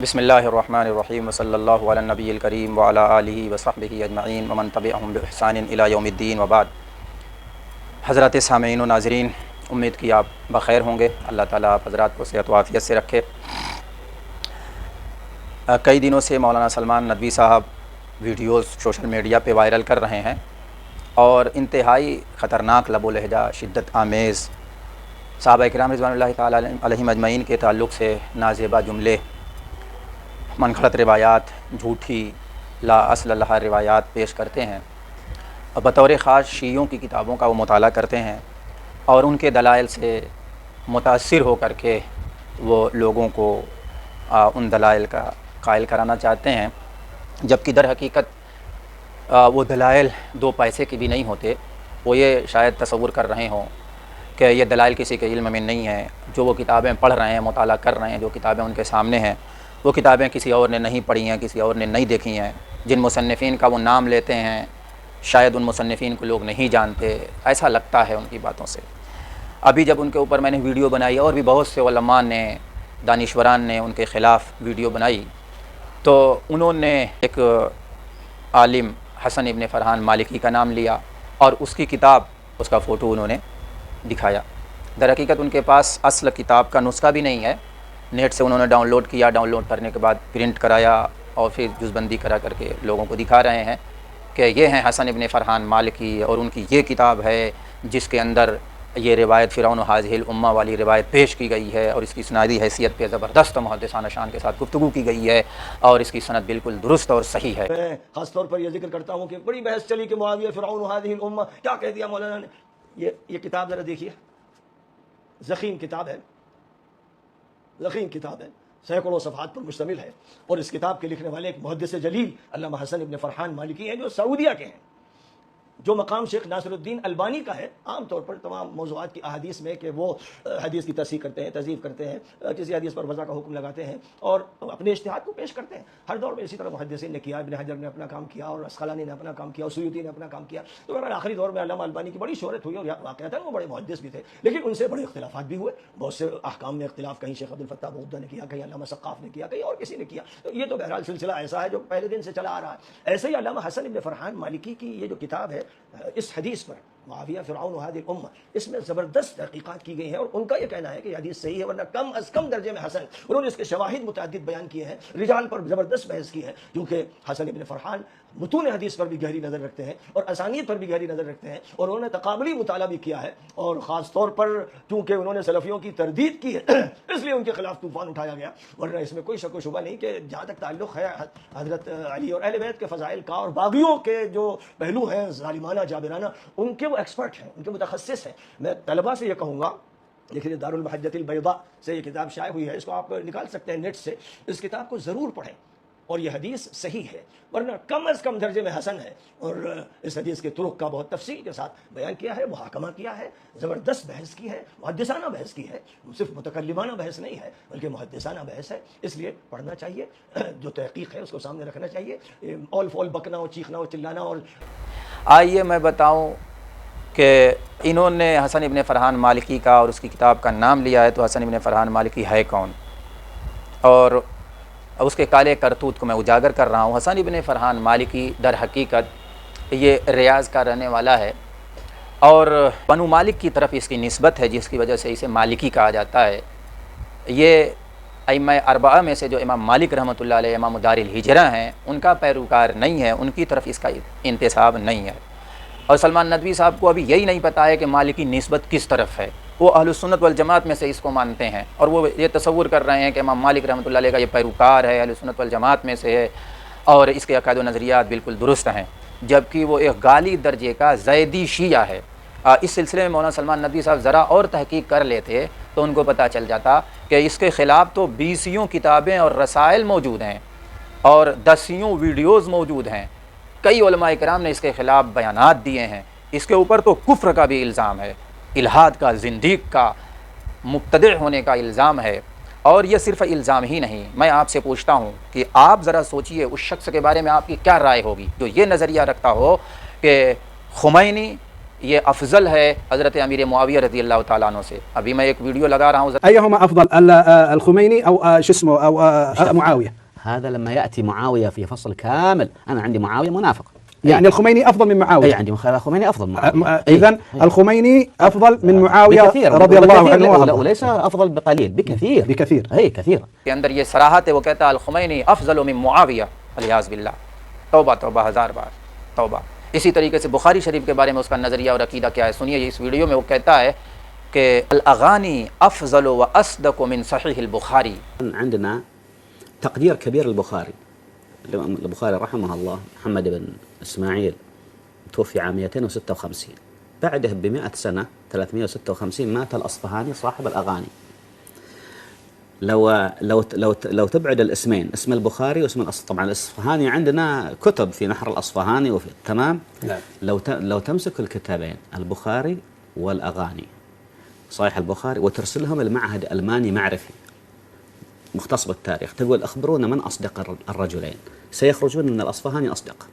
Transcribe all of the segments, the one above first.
بسم اللہ الرحمن الرحیم وصلی اللہ علی النبی الکریم وعلی آلہ وصحبہ اجمعین ومن تبعہم بإحسان الی یوم الدین وبعد۔ حضرات سامعین و ناظرین، امید کی آپ بخیر ہوں گے۔ اللہ تعالیٰ آپ حضرات کو صحت و عافیت سے رکھے۔ کئی دنوں سے مولانا سلمان ندوی صاحب ویڈیوز سوشل میڈیا پہ وائرل کر رہے ہیں اور انتہائی خطرناک لب و لہجہ، شدت آمیز، صحابہ کرام رضوان اللہ تعالیٰ علیہم اجمعین کے تعلق سے نازیبہ جملے، من گھڑت روایات، جھوٹی لا اصل لہا روایات پیش کرتے ہیں۔ بطور خاص شیعوں کی کتابوں کا وہ مطالعہ کرتے ہیں اور ان کے دلائل سے متاثر ہو کر کے وہ لوگوں کو ان دلائل کا قائل کرانا چاہتے ہیں، جبکہ در حقیقت وہ دلائل دو پیسے کی بھی نہیں ہوتے۔ وہ یہ شاید تصور کر رہے ہوں کہ یہ دلائل کسی کے علم میں نہیں ہیں۔ جو وہ کتابیں پڑھ رہے ہیں، مطالعہ کر رہے ہیں، جو کتابیں ان کے سامنے ہیں، وہ کتابیں کسی اور نے نہیں پڑھی ہیں، کسی اور نے نہیں دیکھی ہیں۔ جن مصنفین کا وہ نام لیتے ہیں، شاید ان مصنفین کو لوگ نہیں جانتے، ایسا لگتا ہے ان کی باتوں سے۔ ابھی جب ان کے اوپر میں نے ویڈیو بنائی اور بھی بہت سے علماء نے، دانشوران نے ان کے خلاف ویڈیو بنائی، تو انہوں نے ایک عالم حسن ابن فرحان مالکی کا نام لیا اور اس کی کتاب، اس کا فوٹو انہوں نے دکھایا۔ در حقیقت ان کے پاس اصل کتاب کا نسخہ بھی نہیں ہے، نیٹ سے انہوں نے ڈاؤن لوڈ کیا، ڈاؤن لوڈ کرنے کے بعد پرنٹ کرایا اور پھر جز بندی کرا کر کے لوگوں کو دکھا رہے ہیں کہ یہ ہیں حسن ابن فرحان مالکی اور ان کی یہ کتاب ہے جس کے اندر یہ روایت فرعون ھذہ الامہ والی روایت پیش کی گئی ہے اور اس کی سندی حیثیت پہ زبردست محدثانہ شان کے ساتھ گفتگو کی گئی ہے اور اس کی سند بالکل درست اور صحیح ہے۔ میں خاص طور پر یہ ذکر کرتا ہوں کہ بڑی بحث چلی کہ معاویہ فرعون ھذہ الامہ، کیا کہہ دیا مولانا نے۔ یہ کتاب ذرا دیکھیے، ضخیم کتاب ہے، ضخیم کتاب ہے، سینکڑوں صفحات پر مشتمل ہے، اور اس کتاب کے لکھنے والے ایک محدث جلیل علامہ حسن ابن فرحان مالکی ہیں جو سعودیہ کے ہیں، جو مقام شیخ ناصر الدین البانی کا ہے۔ عام طور پر تمام موضوعات کی احادیث میں کہ وہ حدیث کی تصحیح کرتے ہیں، تضعیف کرتے ہیں، کسی حدیث پر وضع کا حکم لگاتے ہیں اور اپنے اجتہاد کو پیش کرتے ہیں۔ ہر دور میں اسی طرح محدثین نے کیا، ابن حجر نے اپنا کام کیا اور اسقلانی نے اپنا کام کیا اور سیوطی نے اپنا کام کیا۔ تو بہرحال آخری دور میں علامہ البانی کی بڑی شہرت ہوئی اور واقعتاً وہ بڑے محدث بھی تھے، لیکن ان سے بڑے اختلافات بھی ہوئے، بہت سے احکام میں اختلاف، کہیں شیخ عبد الفتاح بغدادی نے کیا، کہیں علامہ سقاف نے کیا، کہیں اور کسی نے کیا۔ تو یہ تو بہرحال سلسلہ ایسا ہے جو پہلے دن سے چلا آ رہا ہے۔ ایسے ہی علامہ حسن ابن فرحان مالکی کی یہ جو کتاب ہے اس حدیث پر، معاویہ فرعون ھذہ الامہ، اس میں زبردست تحقیقات کی گئی ہیں اور ان کا یہ کہنا ہے کہ یہ حدیث صحیح ہے، ورنہ کم از کم درجے میں حسن۔ انہوں نے اس کے شواہد متعدد بیان کیے ہیں، رجال پر زبردست بحث کی ہے، کیونکہ حسن ابن فرحان متون حدیث پر بھی گہری نظر رکھتے ہیں اور اسانید پر بھی گہری نظر رکھتے ہیں، اور انہوں نے تقابلی مطالعہ بھی کیا ہے، اور خاص طور پر چونکہ انہوں نے سلفیوں کی تردید کی ہے اس لیے ان کے خلاف طوفان اٹھایا گیا۔ ورنہ اس میں کوئی شک و شبہ نہیں کہ جہاں تک تعلق ہے حضرت علی اور اہل بیت کے فضائل کا اور باغیوں کے جو پہلو ہیں ظالمانہ جابرانہ، ان کے وہ ایکسپرٹ ہیں، ان کے متخصص ہیں۔ میں طلباء سے یہ کہوں گا، لیکن دار المحجۃ البیضاء سے یہ کتاب شائع ہوئی ہے، اس کو آپ نکال سکتے ہیں نیٹ سے، اس کتاب کو ضرور پڑھیں، اور یہ حدیث صحیح ہے، ورنہ کم از کم درجے میں حسن ہے۔ اور اس حدیث کے طرق کا بہت تفصیل کے ساتھ بیان کیا ہے، محاکمہ کیا ہے، زبردست بحث کی ہے، محدثانہ بحث کی ہے، صرف متکلمانہ بحث نہیں ہے بلکہ محدثانہ بحث ہے۔ اس لیے پڑھنا چاہیے، جو تحقیق ہے اس کو سامنے رکھنا چاہیے، اول فول بکنا اور چیخنا اور چلانا۔ اور آئیے میں بتاؤں کہ انہوں نے حسن ابن فرحان مالکی کا اور اس کی کتاب کا نام لیا ہے، تو حسن ابن فرحان مالکی ہے کون اور اس کے کالے کرتوت کو میں اجاگر کر رہا ہوں۔ حسن ابن فرحان مالکی در حقیقت یہ ریاض کا رہنے والا ہے اور بنو مالک کی طرف اس کی نسبت ہے، جس کی وجہ سے اسے مالکی کہا جاتا ہے۔ یہ ائمہ اربعہ میں سے جو امام مالک رحمۃ اللہ علیہ، امام دار الہجرہ ہیں، ان کا پیروکار نہیں ہے، ان کی طرف اس کا انتساب نہیں ہے۔ اور سلمان ندوی صاحب کو ابھی یہی نہیں پتہ ہے کہ مالکی نسبت کس طرف ہے۔ وہ اہل سنت والجماعت میں سے اس کو مانتے ہیں اور وہ یہ تصور کر رہے ہیں کہ امام مالک رحمۃ اللہ علیہ کا یہ پیروکار ہے، اہل سنت والجماعت میں سے ہے اور اس کے عقائد و نظریات بالکل درست ہیں، جبکہ وہ ایک غالی درجے کا زیدی شیعہ ہے۔ اس سلسلے میں مولانا سلمان ندوی صاحب ذرا اور تحقیق کر لیتے تو ان کو پتہ چل جاتا کہ اس کے خلاف تو 20 کتابیں اور رسائل موجود ہیں اور 10 ویڈیوز موجود ہیں۔ کئی علماء کرام نے اس کے خلاف بیانات دیے ہیں۔ اس کے اوپر تو کفر کا بھی الزام ہے، الحاد کا، زندیق کا، مبتدع ہونے کا الزام ہے۔ اور یہ صرف الزام ہی نہیں، میں آپ سے پوچھتا ہوں کہ آپ ذرا سوچئے اس شخص کے بارے میں آپ کی کیا رائے ہوگی جو یہ نظریہ رکھتا ہو کہ خمینی یہ افضل ہے حضرت امیر معاویہ رضی اللہ تعالیٰ عنہ سے. ابھی میں ایک ویڈیو لگا رہا ہوں. أيهما أفضل الخميني أو شو اسمه أو معاوية؟ هذا لما يأتي معاوية في فصل كامل. أنا عندي معاوية منافق. يعني الخميني أفضل من معاوية. أي عندي الخميني أفضل من معاوية. إذن الخميني أفضل من معاوية رضي الله عنه. وليس أفضل بقليل، بكثير بكثير. أي كثير. کے اندر یہ صراحت ہے، وہ کہتا ہے الخمینی افضل من معاویہ الیاذ باللہ. توبہ توبہ، ہزار بار توبہ. اسی طریقے سے بخاری شریف کے بارے میں اس کا نظریہ اور عقیدہ کیا ہے سنیے. اس ویڈیو میں وہ کہتا ہے کہ الاغانی افضل و اصدق من صحیح البخاری. عندنا تقدير كبير للبخاري. البخاري رحمه الله محمد بن إسماعيل توفي عام 256، بعده ب100 سنة 356 مات الأصفهاني صاحب الأغاني. لو تبعد الاسمين، اسم البخاري واسم طبعا الأصفهاني عندنا كتب في نحر الأصفهاني وفي تمام. لو تمسك الكتابين البخاري والأغاني صحيح البخاري وترسلهم المعهد الألماني معرفي مختص بالتاريخ، تقول اخبرونا من اصدق الرجلين، سيخرجون ان الاصفهاني اصدق،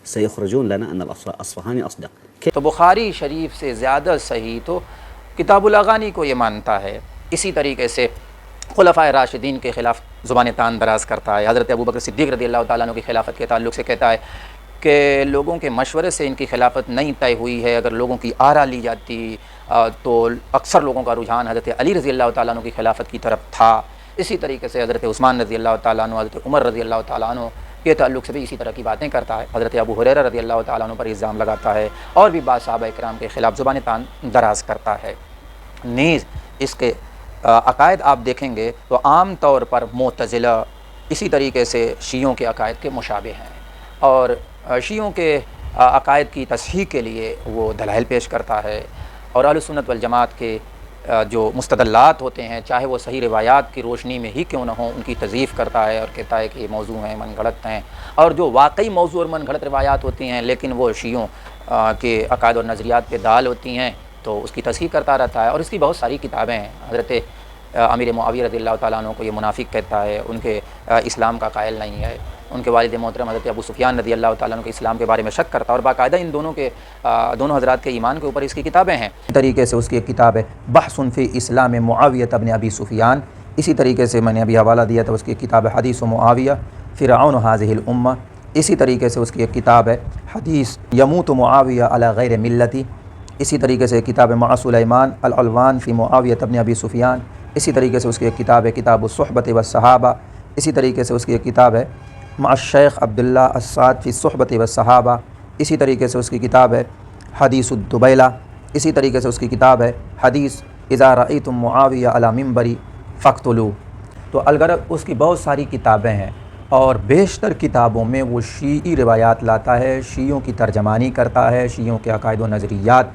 سيخرجون لنا ان الاصفهاني اصدق. تو بخاری شریف سے زیادہ صحیح تو کتاب الاغانی کو یہ مانتا ہے. اسی طریقے سے خلفائے راشدین کے خلاف زبان تان دراز کرتا ہے. حضرت ابوبکر صدیق رضی اللہ تعالیٰ عنہ کی خلافت کے تعلق سے کہتا ہے کہ لوگوں کے مشورے سے ان کی خلافت نہیں طے ہوئی ہے. اگر لوگوں کی آرا لی جاتی تو اکثر لوگوں کا رجحان حضرت علی رضی اللہ تعالیٰ عنہ کی خلافت کی طرف تھا. اسی طریقے سے حضرت عثمان رضی اللہ تعالیٰ عنہ، حضرت عمر رضی اللہ تعالیٰ عنہ کے تعلق سے بھی اسی طرح کی باتیں کرتا ہے. حضرت ابو ہریرہ رضی اللہ تعالیٰ عنہ پر الزام لگاتا ہے اور بھی بعض صحابہ کرام کے خلاف زبان تان دراز کرتا ہے. نیز اس کے عقائد آپ دیکھیں گے تو عام طور پر معتزلہ اسی طریقے سے شیعوں کے عقائد کے مشابہ ہیں، اور شیعوں کے عقائد کی تصحیح کے لیے وہ دلائل پیش کرتا ہے. اور اہل سنت والجماعت کے جو مستدلات ہوتے ہیں چاہے وہ صحیح روایات کی روشنی میں ہی کیوں نہ ہوں ان کی تضعیف کرتا ہے اور کہتا ہے کہ یہ موضوع ہیں، من گھڑت ہیں. اور جو واقعی موضوع اور من گھڑت روایات ہوتی ہیں لیکن وہ شیعوں کے عقائد اور نظریات پہ دال ہوتی ہیں تو اس کی تصحیح کرتا رہتا ہے. اور اس کی بہت ساری کتابیں ہیں. حضرت امیر معاویہ رضی اللہ تعالیٰ عنہ کو یہ منافق کہتا ہے، ان کے اسلام کا قائل نہیں ہے. ان کے والد محترم حضرت ابو سفیان رضی اللہ تعالیٰ عنہ کے اسلام کے بارے میں شک کرتا ہے، اور باقاعدہ ان دونوں حضرات کے ایمان کے اوپر اس کی کتابیں ہیں. اسی طریقے سے اس کی ایک کتاب ہے بحث فی اسلام معاویہ ابن ابی سفیان. اسی طریقے سے میں نے ابھی حوالہ دیا تھا اس کی کتاب ہے حدیث معاویہ فرعون هذه الامہ. اسی طریقے سے اس کی ایک کتاب ہے حدیث یموت معاویہ علی غیر ملتی. اسی طریقے سے کتاب مع سلیمان الالوان فی معاویہ ابن ابی سفیان. اسی طریقے سے اس کی ایک کتاب ہے کتاب الصحبۃ والصحابہ. اسی طریقے سے اس کی ایک کتاب ہے مع الشیخ عبداللہ السعد فی الصحبۃ والصحابہ. اسی طریقے سے اس کی کتاب ہے حدیث الدبیلہ. اسی طریقے سے اس کی کتاب ہے حدیث اذا رأیتم معاویہ علی منبری فاقتلوا. تو الغرض اس کی بہت ساری کتابیں ہیں اور بیشتر کتابوں میں وہ شیعی روایات لاتا ہے، شیعوں کی ترجمانی کرتا ہے، شیعوں کے عقائد و نظریات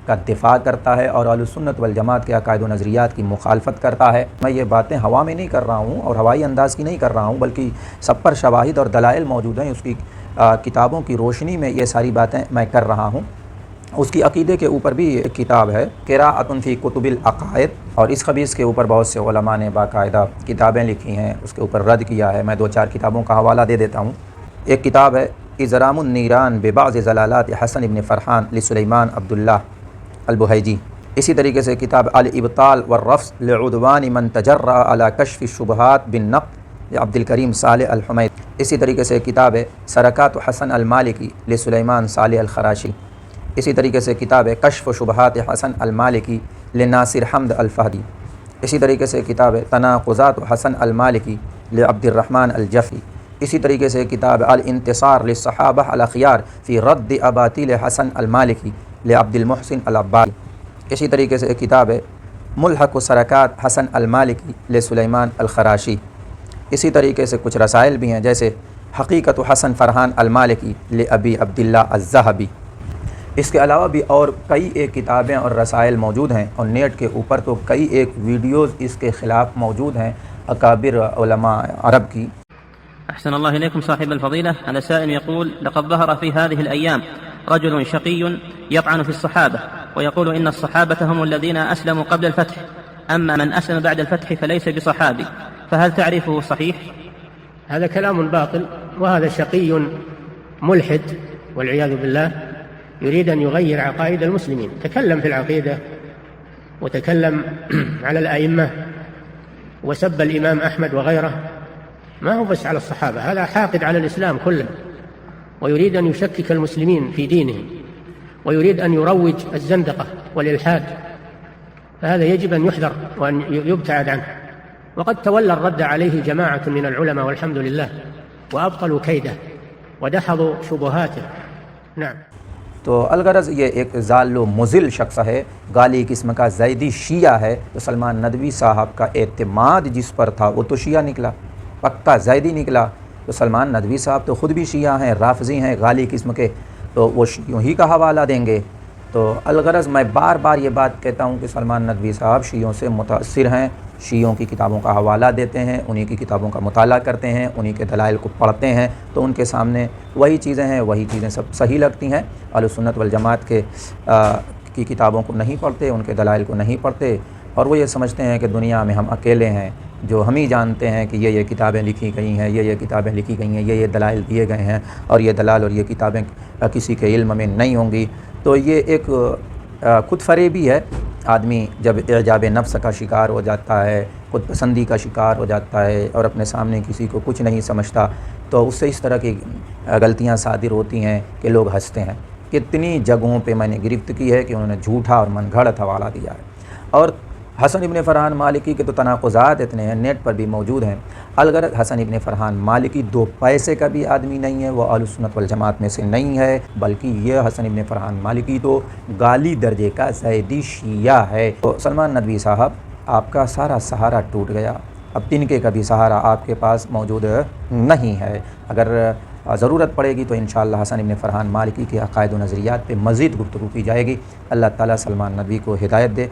کا دفاع کرتا ہے اور اہل سنت والجماعت کے عقائد و نظریات کی مخالفت کرتا ہے. میں یہ باتیں ہوا میں نہیں کر رہا ہوں اور ہوائی انداز کی نہیں کر رہا ہوں، بلکہ سب پر شواہد اور دلائل موجود ہیں. اس کی کتابوں کی روشنی میں یہ ساری باتیں میں کر رہا ہوں. اس کی عقیدے کے اوپر بھی ایک کتاب ہے قراءۃ فی کتب العقائد، اور اس خبیث کے اوپر بہت سے علماء نے باقاعدہ کتابیں لکھی ہیں، اس کے اوپر رد کیا ہے. میں 2-4 کتابوں کا حوالہ دے دیتا ہوں. ایک کتاب ہے اضرام النیران ببعض زلالات حسن بن فرحان لسلیمان عبداللہ البہیجی. اسی طریقے سے کتاب الابطال والرفض لعدوان من تجرأ علی کشف الشبہات بالنقد عبد الکریم صالح الحمید. اسی طریقے سے کتاب ہے سرکات حسن المالکی لسلیمان صالح الخراشی. اسی طریقے سے کتاب ہے کشف و شبہات حسن المالکی لناصر حمد الفہدی. اسی طریقے سے کتاب ہے تناقضات حسن المالکی لعبد الرحمن الجفی. اسی طریقے سے کتاب الانتصار للصحابہ الاخیار فی رد اباطیل حسن المالکی لعبد المحسن العبادی. اسی طریقے سے کتاب ہے ملحق سرکات حسن المالکی لسلیمان الخراشی. اسی طریقے سے کچھ رسائل بھی ہیں جیسے حقیقت حسن فرحان المالکی لابی عبداللہ الذہبی. اس کے علاوہ بھی اور کئی ایک کتابیں اور رسائل موجود ہیں، اور نیٹ کے اوپر تو کئی ایک ویڈیوز اس کے خلاف موجود ہیں اکابر علماء عرب کی. أحسن الله إليكم صاحب الفضيلة. هذا سائل يقول لقد ظهر في هذه الأيام رجل شقي يطعن في الصحابة ويقول إن الصحابة هم الذين أسلموا قبل الفتح، أما من أسلم بعد الفتح فليس بصحابي، فهل تعرفه صحيح؟ هذا كلام باطل، وهذا شقي ملحد والعياذ بالله، يريد أن يغير عقائد المسلمين. تكلم في العقيدة وتكلم على الأئمة وسب الإمام أحمد وغيره، ما هو بس على الصحابة، هذا حاقد على الإسلام كله، ويريد أن يشكك المسلمين في دينهم، ويريد أن يروج الزندقة والإلحاد، فهذا يجب أن يحذر وأن يبتعد عنه. وقد تولى الرد عليه جماعة من العلماء والحمد لله، وأبطلوا كيده ودحضوا شبهاته. نعم. تو الغرض یہ ایک ضال و مضل شخص ہے، غالی قسم کا زیدی شیعہ ہے. تو سلمان ندوی صاحب کا اعتماد جس پر تھا وہ تو شیعہ نکلا، پکا زیدی نکلا. تو سلمان ندوی صاحب تو خود بھی شیعہ ہیں، رافضی ہیں غالی قسم کے، تو وہ شیعوں ہی کا حوالہ دیں گے. تو الغرض میں بار بار یہ بات کہتا ہوں کہ سلمان ندوی صاحب شیعوں سے متاثر ہیں، شیعوں کی کتابوں کا حوالہ دیتے ہیں، انہی کی کتابوں کا مطالعہ کرتے ہیں، انہی کے دلائل کو پڑھتے ہیں، تو ان کے سامنے وہی چیزیں ہیں، وہی چیزیں سب صحیح لگتی ہیں. اہل سنت والجماعت کی کتابوں کو نہیں پڑھتے، ان کے دلائل کو نہیں پڑھتے، اور وہ یہ سمجھتے ہیں کہ دنیا میں ہم اکیلے ہیں جو ہم ہی جانتے ہیں کہ یہ کتابیں لکھی گئی ہیں، یہ کتابیں لکھی گئی ہیں، یہ دلائل دیے گئے ہیں، اور یہ دلائل اور یہ کتابیں کسی کے علم میں نہیں ہوں گی. تو یہ ایک خود فریبی ہے. آدمی جب اعجاب نفس کا شکار ہو جاتا ہے، خود پسندی کا شکار ہو جاتا ہے، اور اپنے سامنے کسی کو کچھ نہیں سمجھتا، تو اس سے اس طرح کی غلطیاں صادر ہوتی ہیں کہ لوگ ہنستے ہیں. کتنی جگہوں پہ میں نے گرفت کی ہے کہ انہوں نے جھوٹا اور من گھڑت حوالہ دیا ہے. اور حسن ابن فرحان مالکی کے تو تناقضات اتنے ہیں، نیٹ پر بھی موجود ہیں. الغرض حسن ابن فرحان مالکی 2 پیسے کا بھی آدمی نہیں ہے، وہ اہل سنت والجماعت میں سے نہیں ہے، بلکہ یہ حسن ابن فرحان مالکی تو غالی درجے کا زیدی شیعہ ہے. تو سلمان ندوی صاحب، آپ کا سارا سہارا ٹوٹ گیا، اب تنکے کا بھی سہارا آپ کے پاس موجود نہیں ہے. اگر ضرورت پڑے گی تو انشاءاللہ حسن ابن فرحان مالکی کے عقائد و نظریات پہ مزید گفتگو کی جائے گی. اللہ تعالیٰ سلمان ندوی کو ہدایت دے.